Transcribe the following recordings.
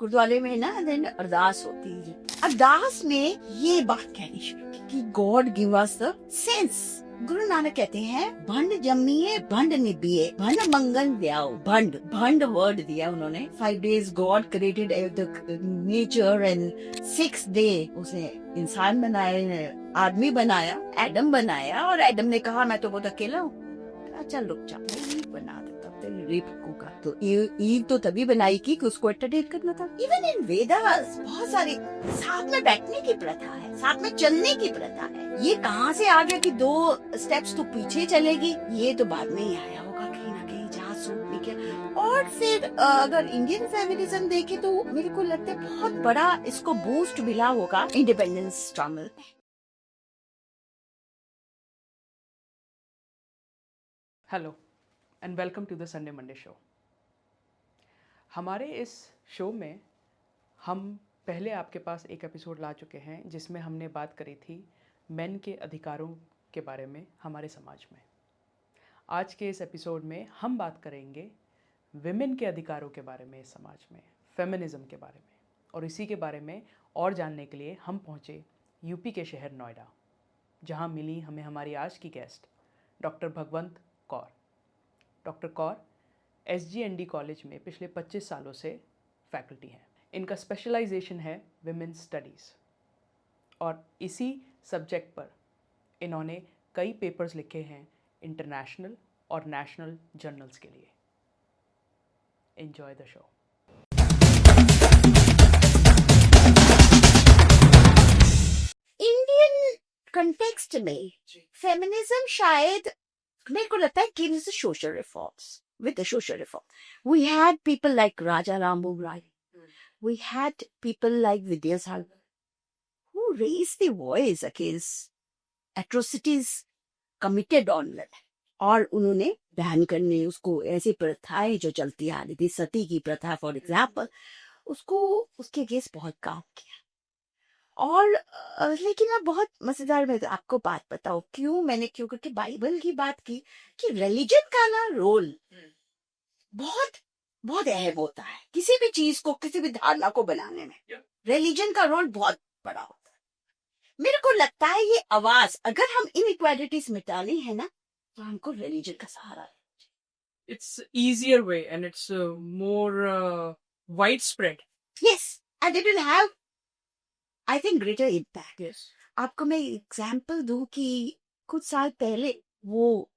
गुरुद्वारे में ना दिन अरदास होती है। अरदास में ये बात कहनी शुरू की कि God give us the sense. Guru Nanak कहते हैं भंड जम्मिए भंड निबिए भंड मंगन दियाओ। भंड भंड वर्ड दिया उन्होंने। 5 days God created the nature and 6th day उसे इंसान बनाया, आदमी बनाया, एडम बनाया। और एडम ने कहा मैं तो बहुत अकेला हूँ, चल रुक जा बना देता रेप का। तो ईव तो तभी बनाई कि उसको अटेंड करना था। इवन इन वेदास बहुत सारे साथ में बैठने की प्रथा है, साथ में चलने की प्रथा है। ये कहाँ से आ गया कि 2 स्टेप्स तो पीछे चलेगी? ये तो बाद में ही आया होगा कहीं ना कहीं, जहाँ सूट नहीं किया। और फिर अगर इंडियन फेमिनिज्म देखे तो मेरे को लगता है बहुत बड़ा इसको बूस्ट मिला होगा independence struggle. Hello and welcome to the Sunday Monday show. हमारे इस शो में हम पहले आपके पास एक एपिसोड ला चुके हैं जिसमें हमने बात करी थी मेन के अधिकारों के बारे में हमारे समाज में। आज के इस एपिसोड में हम बात करेंगे विमेन के अधिकारों के बारे में इस समाज में, फेमिनिज्म के बारे में। और इसी के बारे में और जानने के लिए हम पहुँचे यूपी के शहर नोएडा, जहाँ मिली हमें हमारी आज की guest doctor Bhagwant Kaur. Doctor Kaur SGND college में पिछले 25 सालों से फैकल्टी हैं। इनका स्पेशलाइजेशन है विमेंस स्टडीज़ और इसी सब्जेक्ट पर इन्होंने कई पेपर्स लिखे हैं इंटरनेशनल और नेशनल जर्नल्स के लिए। Enjoy the show. Indian context में फेमिनिज्म शायद मेरे को लगता है gives the social reforms. With the social reform, we had people like Raja Ram Mohan Rai. We had people like Vidyasagar who raised the voice against atrocities committed on women. और उन्होंने ban करने, उसको ऐसी प्रथाएं जो चलती आ रही थी, सती की प्रथा फॉर एग्जाम्पल, उसको उसके अगेंस्ट बहुत काम किया। और लेकिन मैं बहुत मजेदार में आपको बात बताऊं क्यों करके बाइबल की बात की कि रिलीजन का ना रोल बहुत बहुत अहम होता है किसी भी चीज को, किसी भी धारणा को बनाने में। रिलीजन का रोल बहुत बड़ा होता है। मेरे को लगता है ये आवाज अगर हम इनइक्वालिटीज मिटानी है ना तो हमको रिलीजन का सहारा है। It's easier way and it's more widespread. Yes, and it will have I think greater impact. Yes. आपको मैं एग्जाम्पल दूं कि कुछ साल पहले वो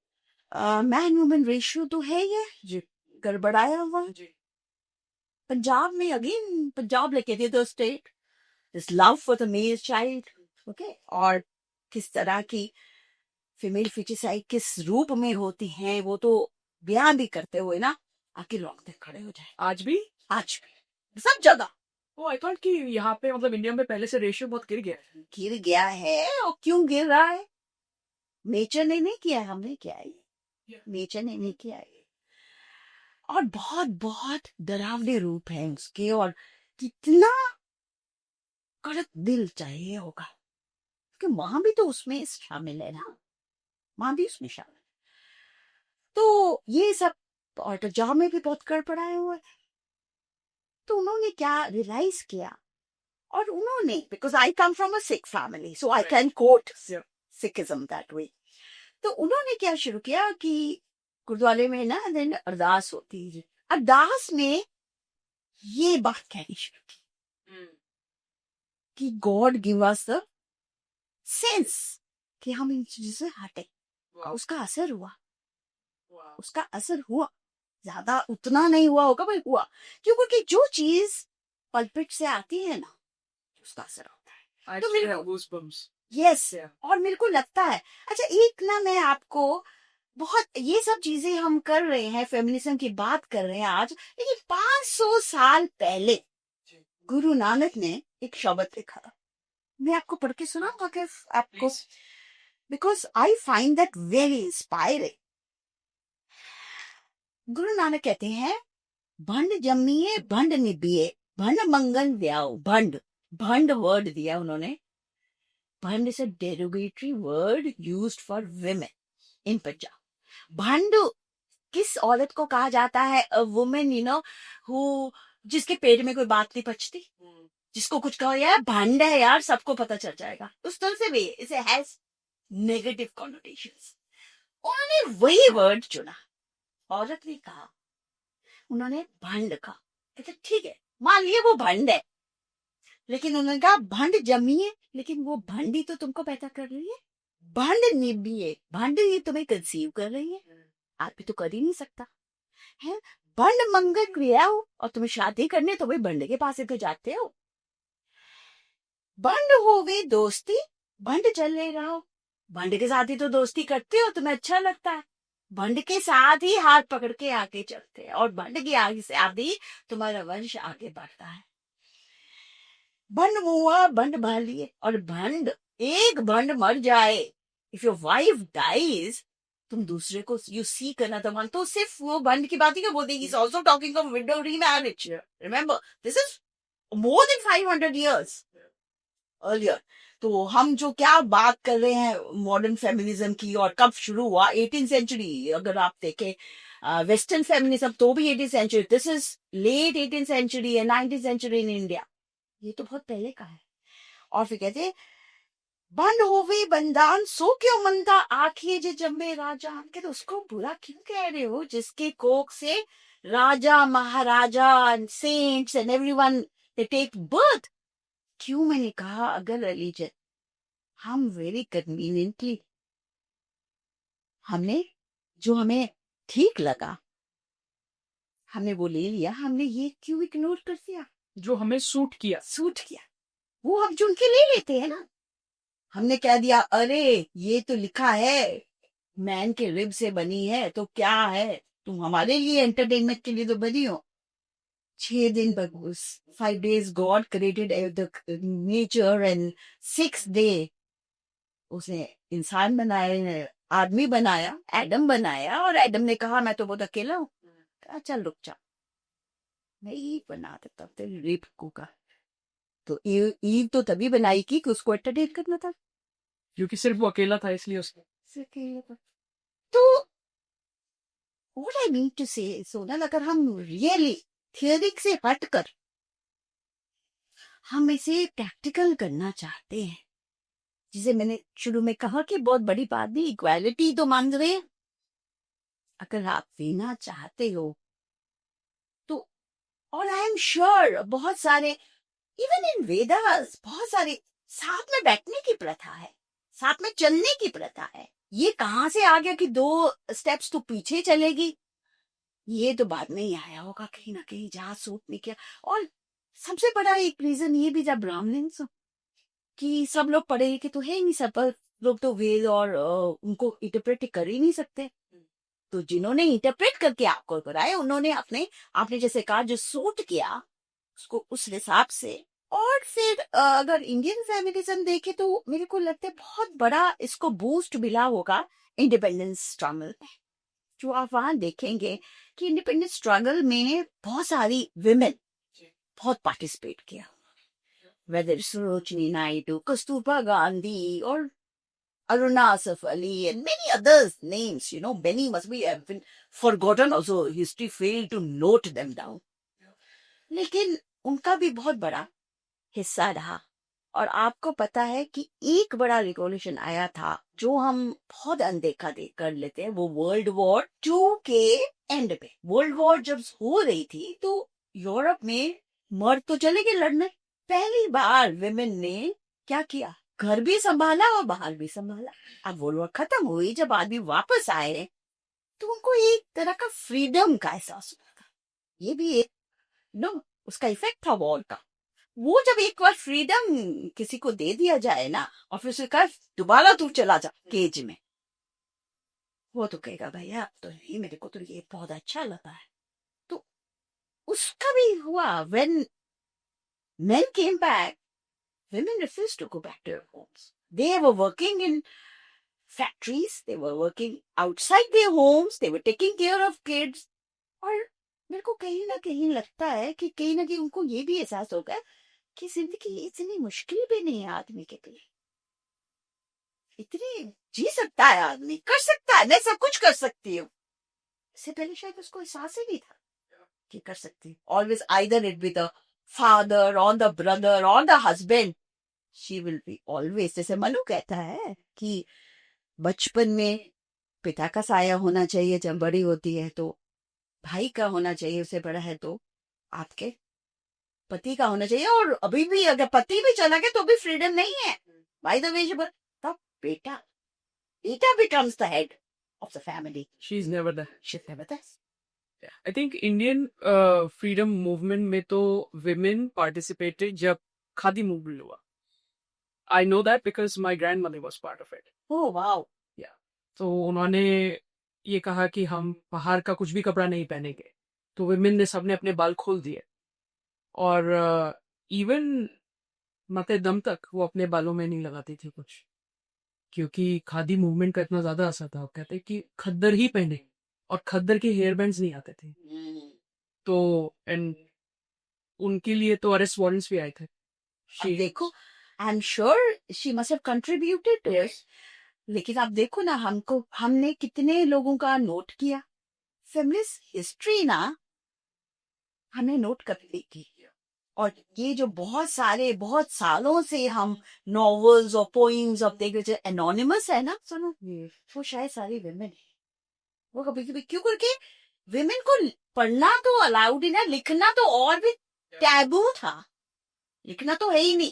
मैन वुमेन रेशियो तो है ये जी गड़बड़ाया हुआ जी पंजाब में। अगेन पंजाब लेके थे the state this love for the male child, okay, और किस तरह की फीमेल फिटिसाइड किस रूप में होती हैं वो तो बयान भी करते हुए ना आके रोकते खड़े हो जाए। आज भी सब जगह आई थॉट कि यहाँ पे मतलब इंडिया में पहले से रेशियो बहुत गिर गया है। गिर गया है। और क्यों गिर रहा है? नेचर ने नहीं किया, हमने किया है। नेचर ने नहीं किया है। और बहुत बहुत डरावने रूप है उसके, और कितना कड़क दिल चाहिए होगा क्योंकि वहां भी तो उसमें शामिल है ना, वहां भी उसमें शामिल। तो ये सब और पंजाब में भी बहुत गड़बड़ाए हुए। तो उन्होंने क्या रियलाइज किया, और उन्होंने, because I come from a Sikh family so I can coat Sikhism that way, तो उन्होंने क्या शुरू किया कि गुरुद्वारे में ना दिन अरदास होती है। अरदास में ये बात कहनी शुरू की कि God give us the sense कि हम इन चीजों से हटे। उसका असर हुआ, ज्यादा उतना नहीं हुआ होगा पर हुआ, क्योंकि जो चीज पल्पिट से आती है ना उसका असर होता है। तो मेरे को यस, और मेरे को लगता है अच्छा एक ना मैं आपको बहुत ये सब चीजें हम कर रहे हैं, फेमिनिज्म की बात कर रहे हैं आज, लेकिन 500 साल पहले गुरु नानक ने एक शब्द लिखा, मैं आपको पढ़ के सुनाऊंगा कि आपको, because I find that very inspiring. Guru Nanak कहते हैं भंड जम्मिए भंड निबिए भंड मंगन दियाओ। भंड वर्ड दिया उन्होंने। भंड is a derogatory word used for women in Punjab. भंड किस औरत को कहा जाता है? अ वुमेन हु जिसके पेट में कोई बात नहीं पचती, जिसको कुछ कहो यार भंड है यार, सबको पता चल जाएगा, उस तरह से भी इसे हैज नेगेटिव कॉनोटेशंस। उन्होंने वही वर्ड चुना, औरत ने कहा, उन्होंने भंड कहा। कहते ठीक है, मान लिया वो भंड है, लेकिन उन्होंने कहा भंड जमी है, लेकिन वो भंड ही तो तुमको पैदा कर रही है, भंड निभी है, भंड ही तुम्हें कंसीव कर रही है, आप भी तो कर ही नहीं सकता है। भंड मंगल क्रिया हो और तुम्हें शादी करने तो भाई भंड के पास तो जाते हो। भंड हो गई दोस्ती, भंड चले रहो, भंड के साथ ही तो दोस्ती करते हो, तुम्हें अच्छा लगता है, भंड के साथ ही हाथ पकड़ के आगे चलते हैं और भंड की आगे से आगे तुम्हारा वंश आगे बढ़ता है। भंड मुआ भंड भालिए, और भंड एक भंड मर जाए, इफ योर वाइफ डाइज, तुम दूसरे को यू सीक अनदर वन, तो सिर्फ वो भंड की बात ही क्यों बोलते हैं, he is also talking of window remarriage. Remember this is more than 500 years earlier. तो हम जो क्या बात कर रहे हैं मॉडर्न फेमिनिज्म की, और कब शुरू हुआ, 18th सेंचुरी, अगर आप देखें वेस्टर्न फेमिनिज्म तो भी 18th century, this is late 18th century है, 19th सेंचुरी इन इंडिया, ये तो बहुत पहले का है। और फिर कहते बंद होवे बंदान सो क्यों मंदा आखिए जे जम्बे राजा, कहते उसको बुरा क्यों कह रहे हो जिसके कोख से राजा महाराजा and saints and everyone they take birth. क्यों? मैंने कहा अगर रिलीजन हम वेरी कन्वीनियंटली हमने जो हमें ठीक लगा हमने वो ले लिया, हमने ये क्यों इग्नोर कर दिया जो हमें सूट किया। वो हम चुन के ले लेते हैं ना। हमने कह दिया अरे ये तो लिखा है मैन के रिब से बनी है तो क्या है, तुम हमारे लिए एंटरटेनमेंट के लिए तो बनी हो। 6 दिन पर 5 days God created the nature and 6th day उसने इंसान बनाया, आदमी बनाया, एडम बनाया, और एडम ने कहा मैं तो बहुत अकेला हूँ, चल रुक जा मैं ईव बना देता हूँ तेरी रेप को का। तो ईव तो तभी बनाई कि उसको एंटरटेन करना था, क्योंकि सिर्फ वो अकेला था इसलिए उसने। तो what I mean to say Sonal, अगर हम रियली थियोरी से हटकर हम इसे प्रैक्टिकल करना चाहते हैं, जिसे मैंने शुरू में कहा कि बहुत बड़ी बात नहीं, इक्वालिटी तो मान रहे हैं, अगर आप जीना चाहते हो तो, और आई एम श्योर बहुत सारे इवन इन वेदास बहुत सारे साथ में बैठने की प्रथा है, साथ में चलने की प्रथा है। ये कहाँ से आ गया कि 2 steps तो पीछे चलेगी, ये तो बाद में ही आया होगा कहीं ना कहीं जहाँ सूट नहीं किया। और सबसे बड़ा एक रीजन ये भी जब ब्राह्मण्स कि सब लोग पढ़े लिखे तो है ही नहीं, सब लोग तो वेद और उनको इंटरप्रेट कर ही नहीं सकते, तो जिन्होंने इंटरप्रेट करके आपको कराया उन्होंने आपने जैसे कहा जो सूट किया उसको उस हिसाब से। और फिर अगर इंडियन फेमिनिज्म देखे तो मेरे को लगता है बहुत बड़ा इसको बूस्ट मिला होगा इंडिपेंडेंस स्ट्रगल में। जो आप वहां देखेंगे कि इंडिपेंडेंस स्ट्रगल में बहुत सारी विमेन बहुत पार्टिसिपेट किया, वेदर सरोजिनी नायडू, कस्तूरबा गांधी और Aruna Asaf Ali and many others names, many must be have been forgotten also, history failed to note them down. लेकिन उनका भी बहुत बड़ा हिस्सा रहा। और आपको पता है कि एक बड़ा रिवॉल्यूशन आया था जो हम बहुत अनदेखा कर लेते हैं, वो वर्ल्ड वॉर 2 के एंड पे। वर्ल्ड वॉर जब हो रही थी तो यूरोप में मर्द तो चले गए लड़ने, पहली बार विमेन ने क्या किया, घर भी संभाला और बाहर भी संभाला। अब वर्ल्ड वॉर खत्म हुई, जब आदमी वापस आए तो उनको एक तरह का फ्रीडम का एहसास हुआ था। ये भी एक उसका इफेक्ट था वॉर का। वो जब एक बार फ्रीडम किसी को दे दिया जाए ना, और फिर उसे कहा दोबारा तू चला जा केज में, वो तो कहेगा भैया अब तो नहीं, मेरे को तो ये बहुत अच्छा लगा है। तो उसका भी हुआ। when men came back, women refused to go back to their homes. They were working in factories, they were working outside their homes, they were taking care of kids. और मेरे को कहीं ना कहीं लगता है कि कहीं ना कहीं उनको ये भी एहसास होगा कि जिंदगी इतनी मुश्किल भी नहीं है आदमी के लिए, इतनी जी सकता है आदमी, कर सकता है, मैं सब कुछ कर सकती हूँ। इससे पहले शायद उसको एहसास ही नहीं था कि कर सकती. Always either it be the father or the brother or the husband. She will be always, जैसे मनु कहता है कि बचपन में पिता का साया होना चाहिए, जब बड़ी होती है तो भाई का होना चाहिए, उससे बड़ा है तो आपके पति का होना चाहिए. और अभी भी अगर पति भी चला गया तो भी फ्रीडम नहीं है. बाय द वे, तब बेटा becomes the head of the family. she's never there. She's never there. I think Indian freedom movement में तो women participated जब खादी movement हुआ. I know that because my grandmother was part of it. Oh wow. तो उन्होंने ये कहा कि हम बाहर का कुछ भी कपड़ा नहीं पहनेंगे, तो women ने सबने अपने बाल खोल दिए. और इवन मते दम तक वो अपने बालों में नहीं लगाती थी कुछ, क्योंकि खादी मूवमेंट का इतना ज्यादा असर था. वो कहते कि खद्दर ही पहने, और खद्दर के हेयर बैंड्स नहीं आते थे. तो एंड उनके लिए तो अरेस्ट वारंट्स भी आए थे. अब देखो, I am sure she must have contributed to it. लेकिन आप देखो ना, हमने कितने लोगों का नोट किया. फेमिनिस्ट हिस्ट्री ना हमने नोट कभी की. और ये जो बहुत सालों से हम नॉवेल्स और पोइम्स और देख रहे एनोनिमस है ना, सुनो, वो शायद सारी विमेन है. वो कभी कभी क्यों करके विमेन को पढ़ना तो अलाउड ही ना, लिखना तो और भी टैबू था. लिखना तो है ही नहीं.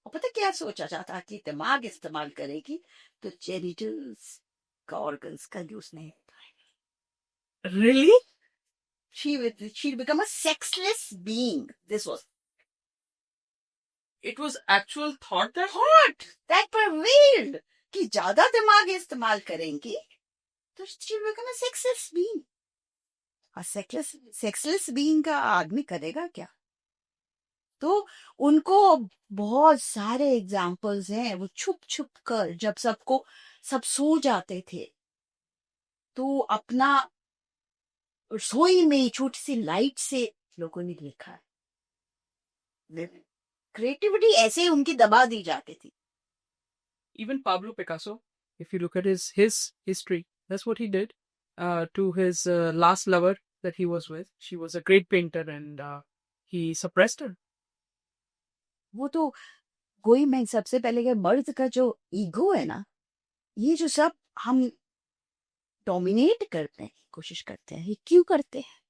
और पता क्या सोचा जाता कि दिमाग इस्तेमाल करेगी तो जेनिटल्स का ऑर्गन्स का यूज नहीं. Really She'll become a sexless being. This was it was actual thought that thought that prevailed कि ज्यादा दिमाग इस्तेमाल करेंगी तो she'll become a sexless being. और sexless being का आदमी करेगा क्या? तो उनको बहुत सारे एग्जाम्पल्स हैं. वो छुप कर जब सब सो जाते थे तो अपना रसोई में छोटी सी लाइट से लोगों ने लिखा है. क्रिएटिविटी ऐसे उनकी दबा दी जाती थी. even Pablo Picasso, if you look at his history, that's what he did to his last lover that he was with. She was a great painter and he suppressed her. वो तो कोई, मैं सबसे पहले के मर्द का जो ईगो है ना, ये जो सब हम डोमिनेट करते हैं, कोशिश करते हैं, ये क्यों करते हैं?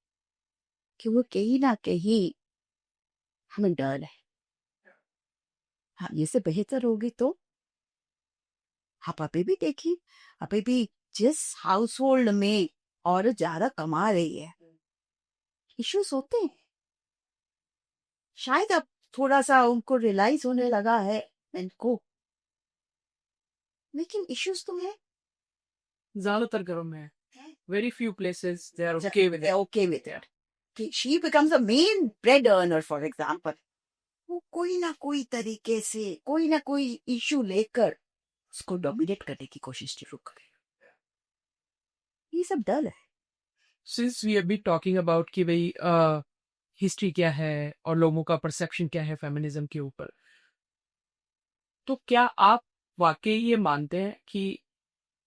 कि वो कहीं ना कहीं हमें डर है. हाँ, ये से बेहतर होगी तो आप अभी भी देखिए, अभी भी जिस हाउस होल्ड में औरत ज्यादा कमा रही है, इश्यूज होते हैं. शायद अब थोड़ा सा उनको रियलाइज होने लगा है इनको, लेकिन इश्यूज तो है. ज्यादातर घरों में very few places they are okay with it. They're okay with it. कि she becomes a main bread earner, for example. वो कोई ना कोई तरीके से कोई ना कोई इशू लेकर उसको डोमिनेट करने की कोशिश जरूर करे. ये सब डर है. Since we have been talking about कि भाई हिस्ट्री क्या है और लोगों का परसेप्शन क्या है फेमिनिज्म के ऊपर, तो क्या आप वाकई ये मानते हैं कि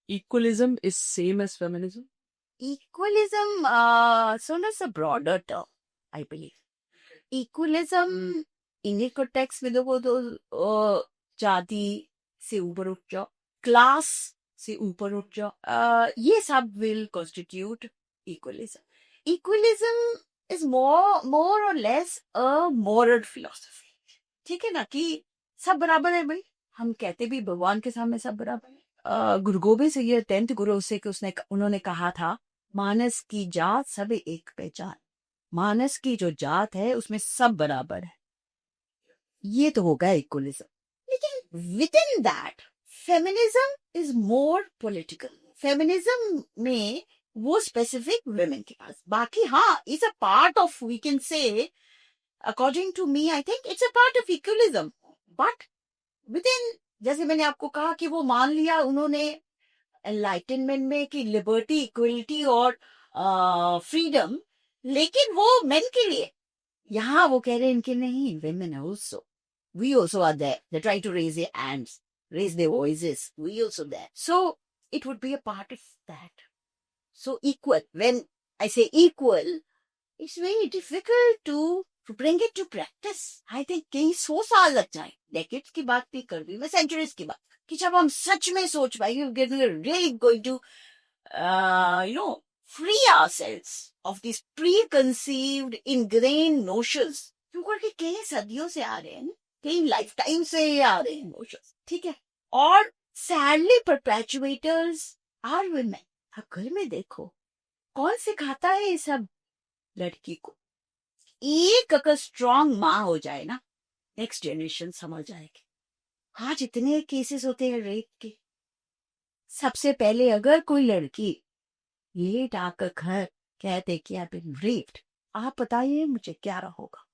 equalism is same as feminism? Equalism, so that's a broader term, I believe. Equalism, English को टेक्स्ट में देखो तो जाति से ऊपर उठ जाओ, क्लास से ऊपर उठ जाओ, ये सब will constitute equalism. Equalism is more or less a moral philosophy. ठीक है ना, कि सब बराबर है भाई. हम कहते भी भगवान के सामने सब बराबर है. गुरु गोबिंद सिंह ये 10th गुरु से उन्होंने कहा था, मानस की जात सब एक पहचान. मानस की जो जात है उसमें सब बराबर है. ये तो होगा इक्वलिज्म. लेकिन within that feminism is more political. Feminism में वो स्पेसिफिक वुमेन के पास, बाकी हाँ it's a part of, we can say according to me, I think it's a part of equalism. But within, जैसे मैंने आपको कहा कि वो मान लिया उन्होंने एनलाइटनमेंट में कि लिबर्टी, इक्वलिटी और फ्रीडम, लेकिन वो मेन के लिए. यहाँ वो कह रहे हैं इनके नहीं, women also, we also are there. They try to raise their hands, raise their voices. We also there. So it would be a part of that. So equal. When I say equal, it's very difficult to bring it to practice. I think कई 100 साल लग जाए, decades की बात नहीं कर रही मैं, centuries की बात, कि जब हम सच में सोच पाएंगे, we're really going to free ourselves of these preconceived ingrained notions, क्योंकि कई सदियों से आ रहे हैं, कई लाइफ टाइम से आ रहे हैं notions, ठीक है. और sadly perpetuators are women. अब घर में देखो कौन सिखाता है ये सब लड़की को. एक अगर स्ट्रांग माँ हो जाए ना, नेक्स्ट जनरेशन समझ जाएगी. आज इतने केसेस होते हैं रेप के. सबसे पहले अगर कोई लड़की लेट आकर घर कहते कि आई बीन रेप्ड, आप बताइए मुझे क्या होगा.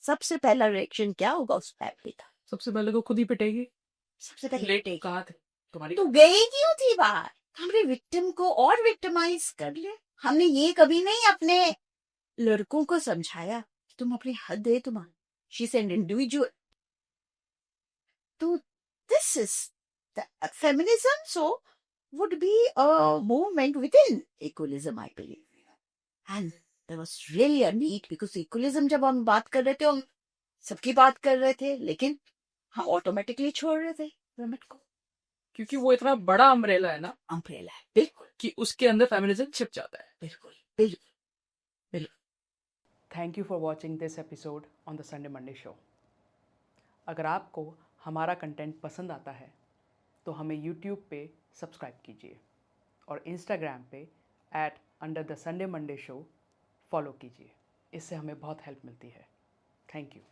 सबसे पहला रिएक्शन क्या होगा उस फैमिली का? सबसे पहले तो खुद ही पिटेगी. सबसे पहले लेट कहा थे तुम्हारी. तो गई क्यों थी बाहर? हमने विक्टिम को और विक्टिमाइज कर लिया. हमने ये कभी नहीं अपने लड़कों को समझाया कि तुम अपनी हद है तुम्हारी. She is an individual. तो this is feminism so would be a movement within equalism, I believe. And there was really a need, because equalism जब हम बात कर रहे थे, हम सबकी बात कर रहे थे, लेकिन हम ऑटोमेटिकली छोड़ रहे थे women को. क्योंकि वो इतना बड़ा अम्ब्रेला है ना, अम्ब्रेला है बिल्कुल, कि उसके अंदर फेमिनिज्म छिप जाता है. बिल्कुल बिल्कुल. Thank you for watching this episode on the Sunday Monday show. अगर आपको हमारा कंटेंट पसंद आता है तो हमें यूट्यूब पे सब्सक्राइब कीजिए और इंस्टाग्राम पे @UnderTheSundayMondayShow फॉलो कीजिए. इससे हमें बहुत हेल्प मिलती है. Thank you.